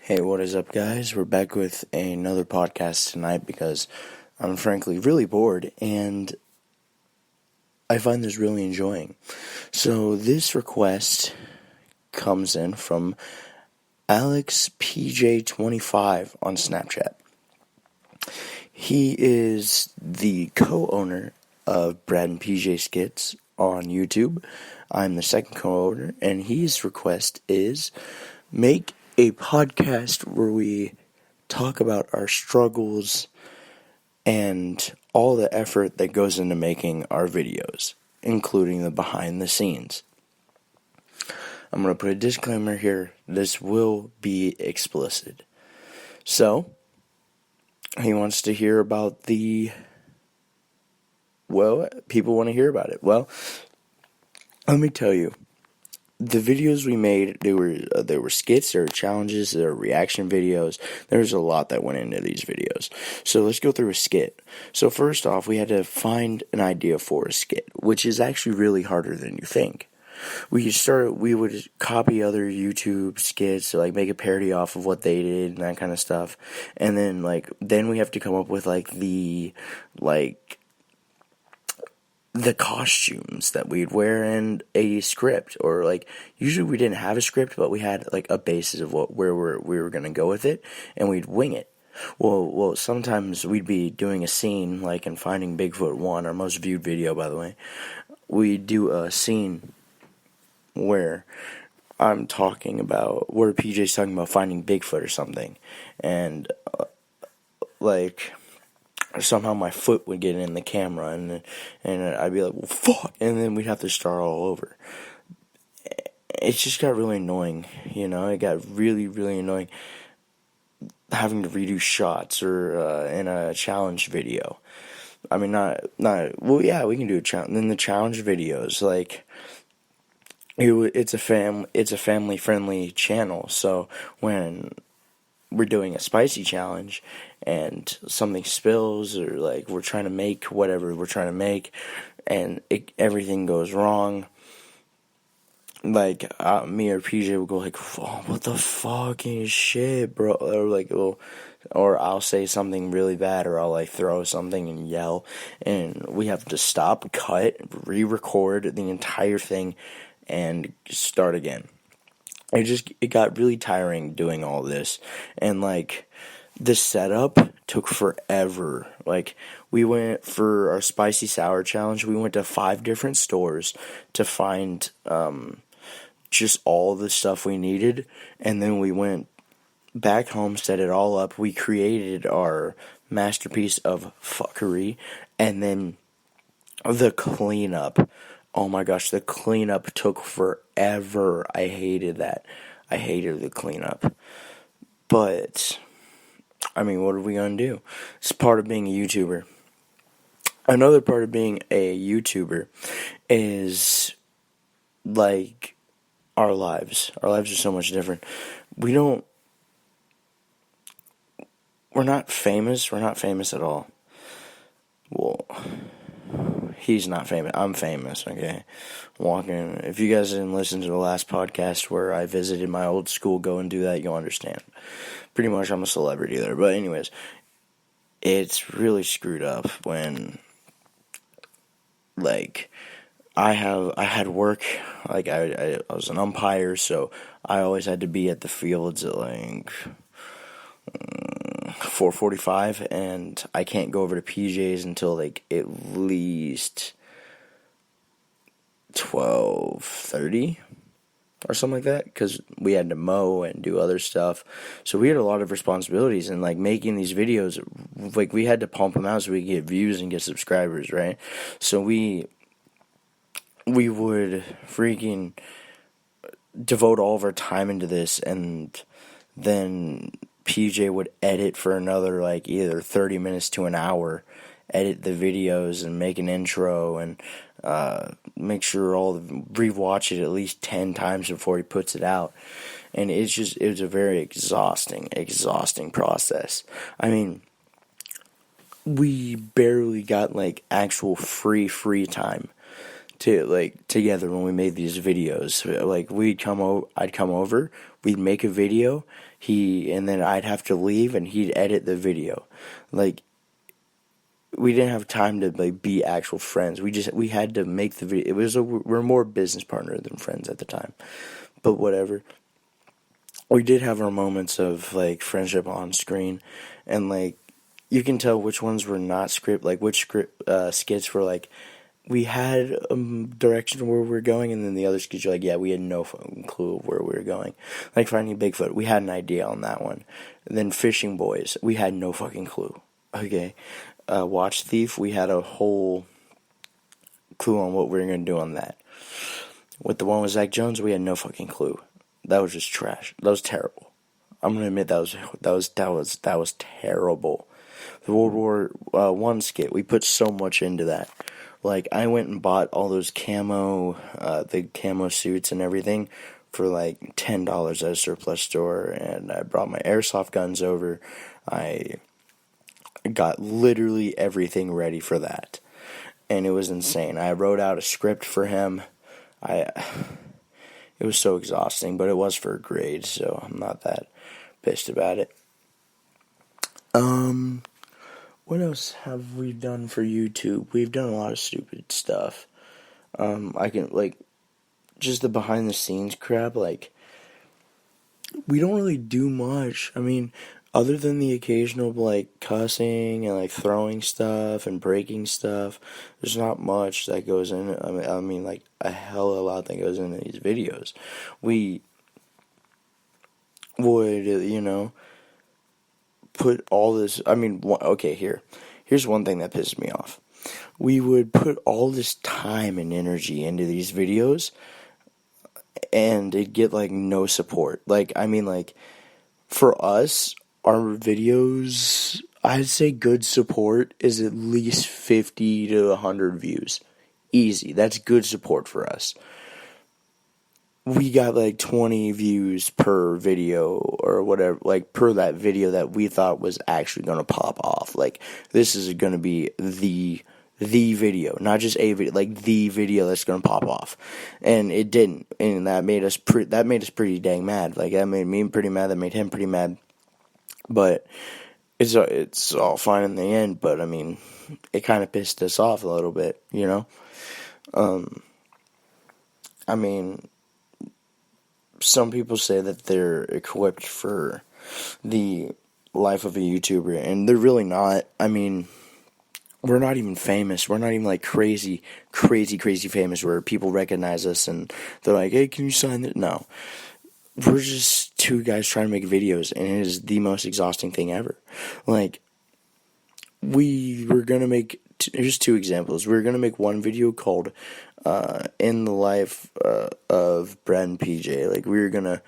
Hey, what is up, guys? We're back with another podcast tonight because I'm frankly really bored and I find this really enjoying. So, this request comes in from AlexPJ25 on Snapchat. He is the co-owner of Brad and PJ Skits on YouTube. I'm the second co-owner, and his request is make a podcast where we talk about our struggles and all the effort that goes into making our videos, including the behind the scenes. I'm going to put a disclaimer here. This will be explicit. So, he wants to hear about people want to hear about it. Well, let me tell you. The videos we made, there were skits, there were challenges, there were reaction videos. There's a lot that went into these videos. So let's go through a skit. So first off, we had to find an idea for a skit, which is actually really harder than you think. We would copy other YouTube skits, so make a parody off of what they did and that kind of stuff. And then we have to come up with the costumes that we'd wear and a script, or usually we didn't have a script, but we had a basis of where we were gonna go with it, and we'd wing it. Well, sometimes we'd be doing a scene in Finding Bigfoot 1, our most viewed video, by the way. We'd do a scene where PJ's talking about finding Bigfoot or something, and somehow my foot would get in the camera, and I'd be like, well, fuck, and then we'd have to start all over. It just got really annoying, it got really, really annoying having to redo shots or in a challenge video. I mean, we can do a challenge. Then the challenge videos, it's a family-friendly channel, so when we're doing a spicy challenge and something spills, or we're trying to make whatever we're trying to make and everything goes wrong, me or PJ will go oh, what the fucking shit, bro, or I'll say something really bad, or I'll throw something and yell, and we have to stop, cut, re-record the entire thing and start again. It got really tiring doing all this, and the setup took forever. We went for our spicy sour challenge, we went to 5 different stores to find just all the stuff we needed, and then we went back home, set it all up, we created our masterpiece of fuckery, and then the cleanup. Oh my gosh, the cleanup took forever. I hated that. I hated the cleanup. But, what are we gonna do? It's part of being a YouTuber. Another part of being a YouTuber is, our lives. Our lives are so much different. We're not famous. We're not famous at all. Well, he's not famous. I'm famous, okay? If you guys didn't listen to the last podcast where I visited my old school, go and do that, you'll understand. Pretty much I'm a celebrity there. But anyways, it's really screwed up when, I had work, I was an umpire, so I always had to be at the fields at 4:45, and I can't go over to PJ's until at least 12:30 or something like that, because we had to mow and do other stuff. So we had a lot of responsibilities, and making these videos, we had to pump them out so we could get views and get subscribers, right? So we would freaking devote all of our time into this, and then PJ would edit for another either 30 minutes to an hour, edit the videos and make an intro and make sure rewatch it at least 10 times before he puts it out. And it was a very exhausting process. We barely got actual free time to like together when we made these videos. Like I'd come over, we'd make a video, and then I'd have to leave and he'd edit the video. Like we didn't have time to like be actual friends. We had to make the video. We're more business partner than friends at the time. But whatever. We did have our moments of like friendship on screen, and like you can tell which ones were not script, like which skits were like we had a direction where we were going, and then the other skits, you're like, yeah, we had no fucking clue of where we were going. Like Finding Bigfoot, we had an idea on that one. And then Fishing Boys, we had no fucking clue. Okay. Watch Thief, we had a whole clue on what we were going to do on that. With the one with Zach Jones, we had no fucking clue. That was just trash. That was terrible. I'm going to admit that was terrible. The World War One skit, we put so much into that. Like, I went and bought all those the camo suits and everything for like $10 at a surplus store, and I brought my airsoft guns over. I got literally everything ready for that, and it was insane. I wrote out a script for him. It was so exhausting, but it was for a grade, so I'm not that pissed about it. What else have we done for YouTube? We've done a lot of stupid stuff. I can, like, just the behind the scenes crap, like, we don't really do much. I mean, other than the occasional, like, cussing and, like, throwing stuff and breaking stuff, there's not much that goes in. I mean, like, a hell of a lot that goes into these videos. We would, put all this, okay, here's one thing that pisses me off. We would put all this time and energy into these videos, and it'd get, like, no support. Like, for us, our videos, I'd say good support is at least 50 to 100 views. Easy. That's good support for us. We got like 20 views per video or whatever, like per that video that we thought was actually going to pop off. Like, this is going to be the video, not just a video, like the video that's going to pop off. And it didn't. And that made us pretty dang mad. Like, that made me pretty mad. That made him pretty mad. But it's all fine in the end. But I mean, it kind of pissed us off a little bit, some people say that they're equipped for the life of a YouTuber, and they're really not. I mean, we're not even famous. We're not even like crazy famous where people recognize us and they're like, hey, can you sign that? No. We're just two guys trying to make videos, and it is the most exhausting thing ever. Like, we were going to make, here's two examples. We were going to make one video called In the Life of Brad and PJ. Like, we were going to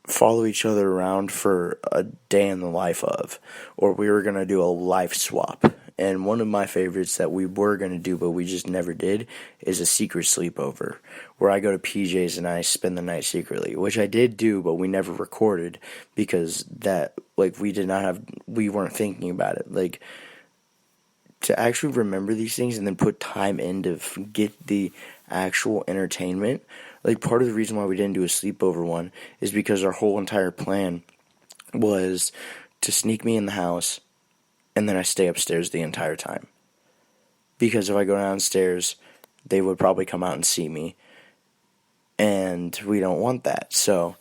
follow each other around for a day in the life of, or we were going to do a life swap. And one of my favorites that we were going to do, but we just never did, is a secret sleepover, where I go to PJ's and I spend the night secretly, which I did do, but we never recorded because that, like, we weren't thinking about it. Like, to actually remember these things and then put time in to get the actual entertainment. Like, part of the reason why we didn't do a sleepover one is because our whole entire plan was to sneak me in the house, and then I stay upstairs the entire time. Because if I go downstairs, they would probably come out and see me, and we don't want that. So,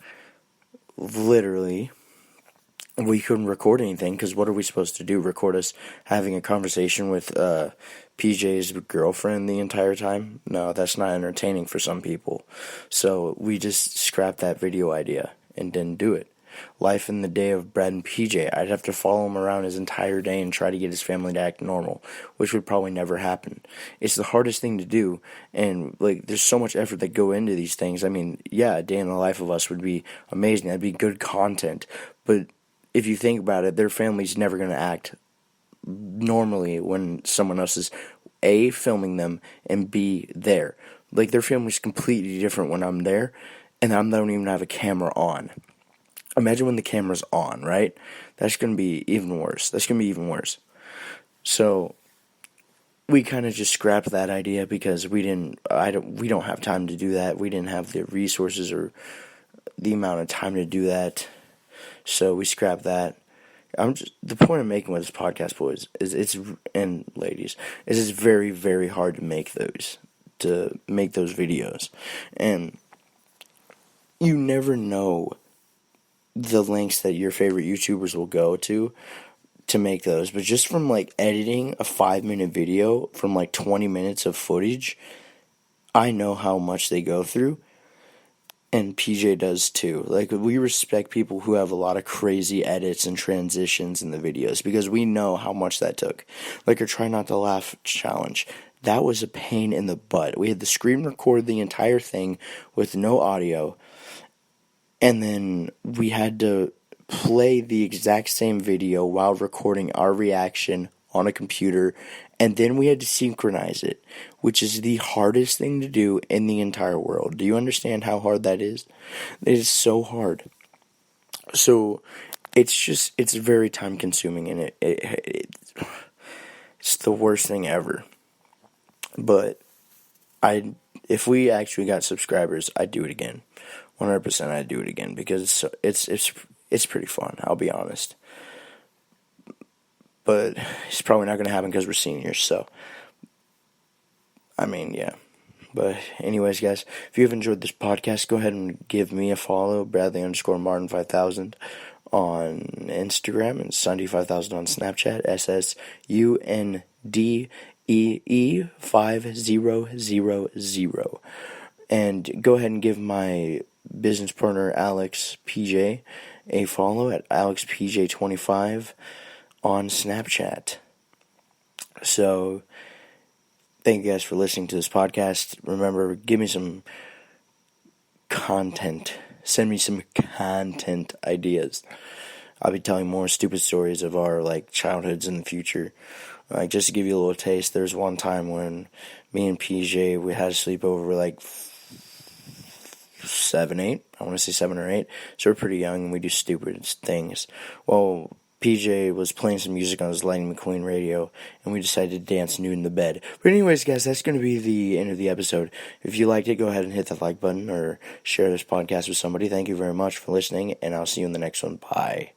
literally, we couldn't record anything, because what are we supposed to do? Record us having a conversation with PJ's girlfriend the entire time? No, that's not entertaining for some people. So we just scrapped that video idea and didn't do it. Life in the Day of Brad and PJ. I'd have to follow him around his entire day and try to get his family to act normal, which would probably never happen. It's the hardest thing to do, and like, there's so much effort that go into these things. I mean, yeah, a day in the life of us would be amazing. That'd be good content, but if you think about it, their family's never going to act normally when someone else is A, filming them, and B, there. Like, their family's completely different when I'm there, and I don't even have a camera on. Imagine when the camera's on, right? That's going to be even worse. So, we kind of just scrapped that idea because we don't have time to do that. We didn't have the resources or the amount of time to do that. So we scrapped that. The point I'm making with this podcast, boys, and ladies, is it's very, very hard to make those videos. And you never know the lengths that your favorite YouTubers will go to make those. But just from like editing a 5-minute video from like 20 minutes of footage, I know how much they go through. And PJ does too. Like, we respect people who have a lot of crazy edits and transitions in the videos because we know how much that took. Like our Try Not to Laugh challenge. That was a pain in the butt. We had to screen record the entire thing with no audio. And then we had to play the exact same video while recording our reaction on a computer, and then we had to synchronize it, which is the hardest thing to do in the entire world. Do you understand how hard that is? It is so hard. So it's very time consuming, and it's the worst thing ever. But if we actually got subscribers, I'd do it again. 100% I'd do it again because it's pretty fun, I'll be honest. But it's probably not going to happen because we're seniors, so, I mean, yeah. But anyways, guys, if you have enjoyed this podcast, go ahead and give me a follow, Bradley_Martin5000 on Instagram, and Sunday5000 on Snapchat, SSUNDEE5000. And go ahead and give my business partner, Alex PJ, a follow at AlexPJ25 on Snapchat. So, thank you guys for listening to this podcast. Remember, give me some content. Send me some content ideas. I'll be telling more stupid stories of our, childhoods in the future. Just to give you a little taste, there's one time when me and PJ, we had a sleepover, 7, 8. I want to say 7 or 8. So we're pretty young and we do stupid things. Well, PJ was playing some music on his Lightning McQueen radio, and we decided to dance nude in the bed. But anyways, guys, that's going to be the end of the episode. If you liked it, go ahead and hit the like button or share this podcast with somebody. Thank you very much for listening, and I'll see you in the next one. Bye.